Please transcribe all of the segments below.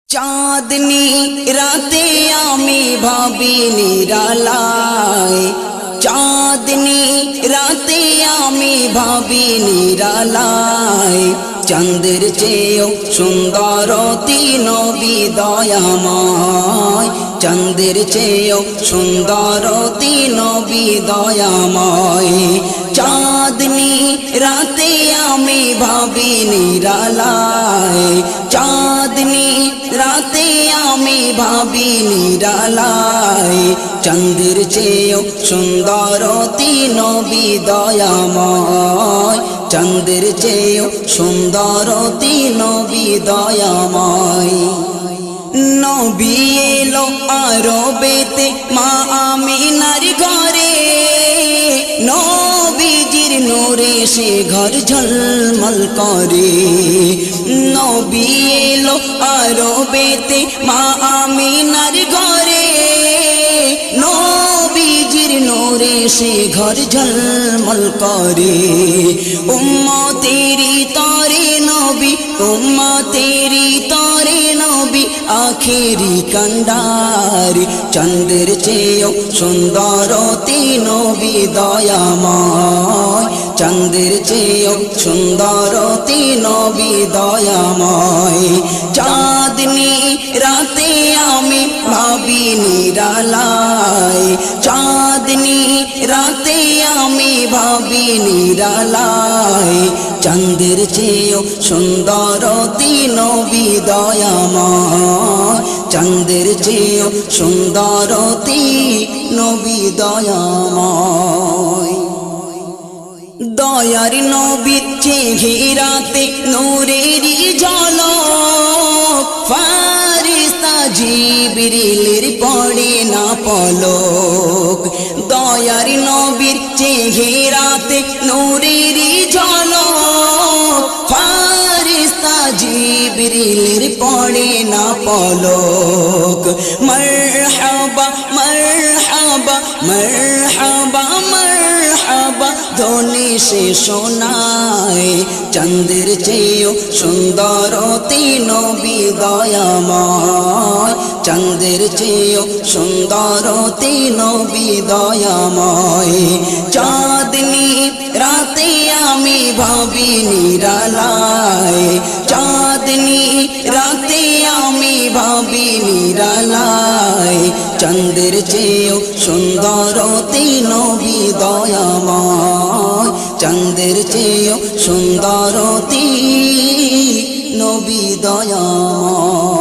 চাঁদনি রাতে আমি ভাবি নিরালায়, চাঁদনি রাতে আমি ভাবি নিরালায়, চাঁদের চেয়েও সুন্দর নবী দয়াময়, চাঁদের চেয়েও সুন্দর নবী দয়াময়। চাঁদনি রাতে আমি ভাবি নিরালায়, চাঁদনি রাতে আমি ভাবি নিরালায়, চাঁদের চেয়েও সুন্দর নবী দয়াময়, চাঁদের চেয়েও সুন্দর নবী দয়াময়। নবী এলো আরবেতে মা আমিনার ঘরে, নবীজির নূরে সে ঘর ঝলমল করে। নবী এলো আরবেতে মা আমিনার ঘরে, নবীজির নূরে সে ঘর ঝলমল করে। উম্মতেরি তরে নবী, উম্মতেরি তরে নবী আখেরি কান্ডার, চাঁদের চেয়েও সুন্দর নবী দয়াময়, চাঁদের চেয়েও সুন্দর নবী দয়াময়। চাঁদনি রাতে আমি ভাবি নিরালায়, চাঁদনি রাতে আমি ভাবি নিরালায়, চাঁদের চেয়েও সুন্দর নবী দয়াময়, চাঁদের চেয়েও সুন্দর নবী দয়াময়। দয়ার নবীর চেহারাতে নূরেরই ঝলক, ফারিস্তা জিবরিলের পড়ে না পলক। দয়ার নবীর চেহারাতে নূরেরই ঝলক, ফারিস্তা জিবরিলের পড়ে না পলক। মারহাবা মারহাবা মারহাবা মারহাবা ধ্বনি সে শোনায়, চাঁদের চেয়েও সুন্দর নবী দয়াময়, চাঁদের চেয়েও সুন্দর নবী দয়াময়। চাঁদনি রাতে আমি ভাবি নিরালায়, চাঁদনি রাতে আমি ভাবি নিরালায়, চাঁদের চেয়েও সুন্দর নবী দয়াময়, চাঁদের চেয়েও সুন্দর নবী দয়াময়।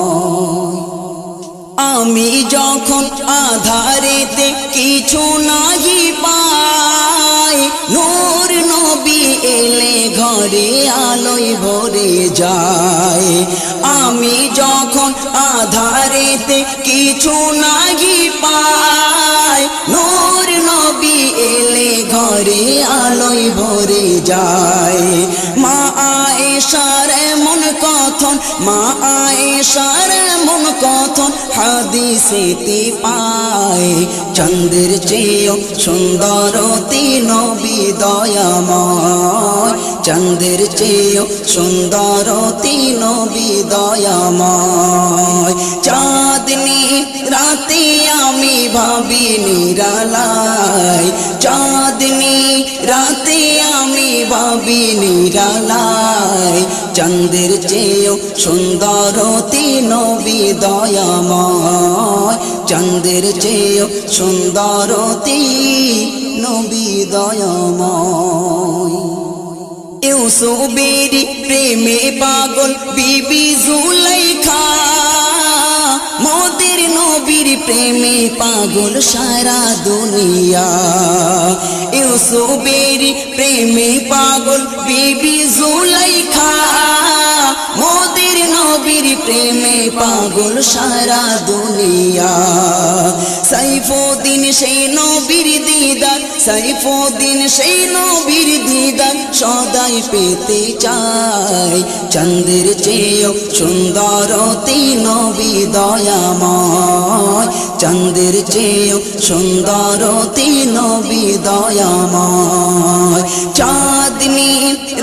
আমি যখন আধারেতে কিছু নাহি পাই, নূর নবী এলে ঘরে আলোয় ভরে যায়। আমি যখন আধারেতে কিছু নাহি পাই, নূর নবী এলে ঘরে আলোয় ভরে যায়। মা আয়েশার এমন কথন, মা আয়েশার এমন কথন হাদিসেতে পাই, চাঁদের চেয়েও সুন্দর নবী দয়াময়, চাঁদের চেয়েও সুন্দর নবী দয়াময়। চাঁদনি রাতে আমি ভাবি নিরালায়, চাঁদনি রাতে আমি ভাবি নিরালায়, চাঁদের চেয়েও সুন্দর নবী দয়াময়, চাঁদের চেয়েও সুন্দর নবী দয়াময়। ইউসুফের প্রেমে পাগল বিবি জুলাইখা, মোদের নবীর প্রেমে পাগল সারা দুনিয়া। ইউসুফের প্রেমে পাগল বিবি জুলাইখা, মোদের নবীর প্রেমে পাগল সারা দুনিয়া। সাইফুদ্দিন সেই নবীর দিদার, সাইফুদ্দিন সেই নবীর দিদার সদাই পেতে চাই, চাঁদের চেয়েও সুন্দর নবী দয়াময়, চাঁদের চেয়েও সুন্দর নবী দয়াময়। চাঁদ চাঁদনি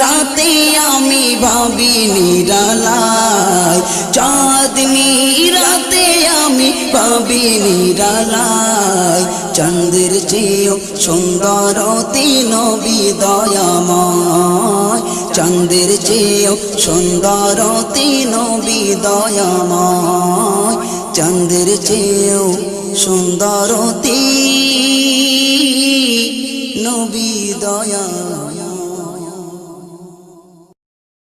রাতে আমি ভাবি নিরালায়, চাঁদনি রাতে আমি ভাবি নিরালায়, চাঁদের চেয়েও সুন্দর নবী দয়াময়, চাঁদের চেয়েও সুন্দর নবী দয়াময়, চাঁদের চেয়েও সুন্দর নবী দয়া